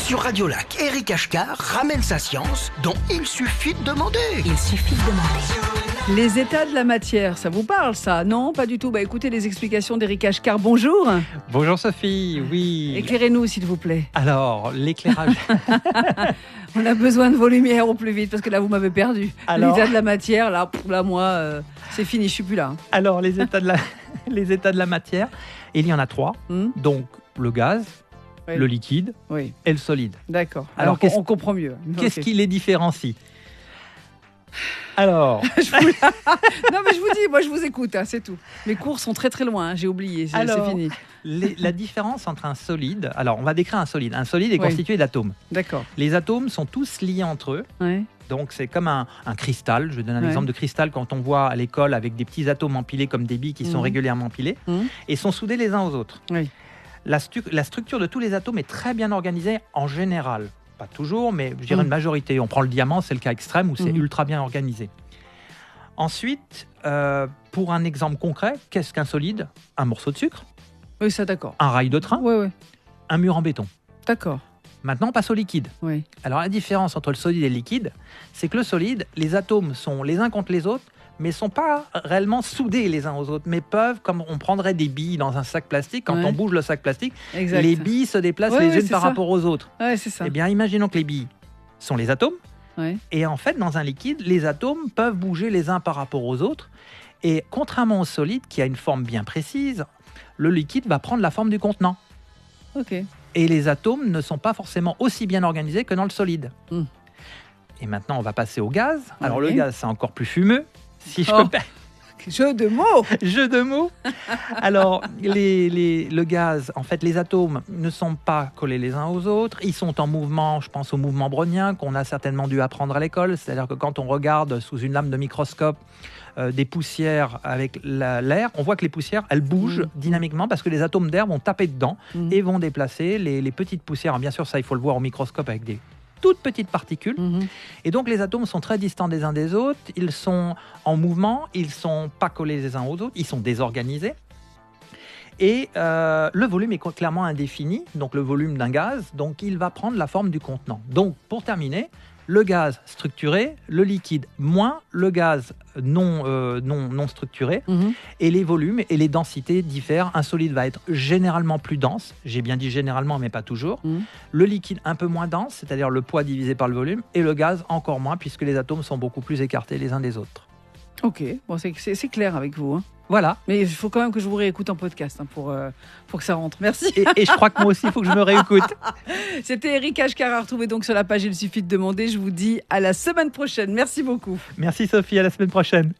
Sur Radio Lac, Éric Ashkar ramène sa science dont il suffit de demander. Les états de la matière, ça vous parle ça? Non, pas du tout. Écoutez les explications d'Éric Ashkar. Bonjour. Bonjour Sophie, oui. Éclairez-nous s'il vous plaît. Alors, l'éclairage... On a besoin de vos lumières au plus vite parce que là vous m'avez perdu. Alors... L'état de la matière, là moi, c'est fini, je suis plus là. Alors, les états de la matière, il y en a 3. Donc, le gaz, Oui. le liquide Oui, et le solide. d'accord. Alors, Alors on comprend mieux. Qu'est-ce Ok. qui les différencie? Alors, Non mais je vous dis, moi je vous écoute, hein, c'est tout. Mes cours sont très très loin, hein, j'ai oublié, c'est Alors, fini. la différence entre un solide... Alors, on va décrire un solide. Un solide est Oui. constitué d'atomes. D'accord. Les atomes sont tous liés entre eux. Ouais. Donc, c'est comme un cristal. Je donne un Ouais. exemple de cristal quand on voit à l'école avec des petits atomes empilés comme des billes qui sont régulièrement empilés et sont soudés les uns aux autres. Oui. La structure de tous les atomes est très bien organisée en général. Pas toujours, mais je dirais une majorité. On prend le diamant, c'est le cas extrême où c'est ultra bien organisé. Ensuite, pour un exemple concret, qu'est-ce qu'un solide? Un morceau de sucre, Oui, ça d'accord. un rail de train, Ouais, un mur en béton. d'accord. Maintenant, on passe au liquide. Oui. Alors, la différence entre le solide et le liquide, c'est que le solide, les atomes sont les uns contre les autres, mais ne sont pas réellement soudés les uns aux autres, mais peuvent, comme on prendrait des billes dans un sac plastique, quand on bouge le sac plastique, Exact. les billes se déplacent Ouais, les unes c'est par ça. rapport aux autres. Ouais, c'est ça. Eh bien, imaginons que les billes sont les atomes, Ouais. et en fait, dans un liquide, les atomes peuvent bouger les uns par rapport aux autres, et contrairement au solide, qui a une forme bien précise, le liquide va prendre la forme du contenant. Ok. Et les atomes ne sont pas forcément aussi bien organisés que dans le solide. Et maintenant, on va passer au gaz. Alors, le Oui. gaz, c'est encore plus fumeux. Si je Oh. peux Jeu de mots. Jeu de mots. Alors, le gaz, en fait, les atomes ne sont pas collés les uns aux autres. Ils sont en mouvement, je pense au mouvement brownien qu'on a certainement dû apprendre à l'école. C'est-à-dire que quand on regarde sous une lame de microscope des poussières avec l'air, on voit que les poussières, elles bougent dynamiquement parce que les atomes d'air vont taper dedans et vont déplacer les petites poussières. Alors, bien sûr, ça, il faut le voir au microscope avec des toutes petites particules. Et donc, les atomes sont très distants des uns des autres. Ils sont en mouvement, ils ne sont pas collés les uns aux autres, ils sont désorganisés. Et le volume est clairement indéfini, donc le volume d'un gaz, donc il va prendre la forme du contenant. Donc, pour terminer, le gaz structuré, le liquide moins, le gaz non structuré, et les volumes et les densités diffèrent. Un solide va être généralement plus dense, j'ai bien dit généralement mais pas toujours, le liquide un peu moins dense, c'est-à-dire le poids divisé par le volume, et le gaz encore moins puisque les atomes sont beaucoup plus écartés les uns des autres. Ok, bon, c'est clair avec vous. Hein. Voilà. Mais il faut quand même que je vous réécoute en podcast pour que ça rentre. Merci. Et je crois que moi aussi, il faut que je me réécoute. C'était Éric Ashkar à retrouver donc sur la page Il suffit de demander. Je vous dis à la semaine prochaine. Merci beaucoup. Merci Sophie, à la semaine prochaine.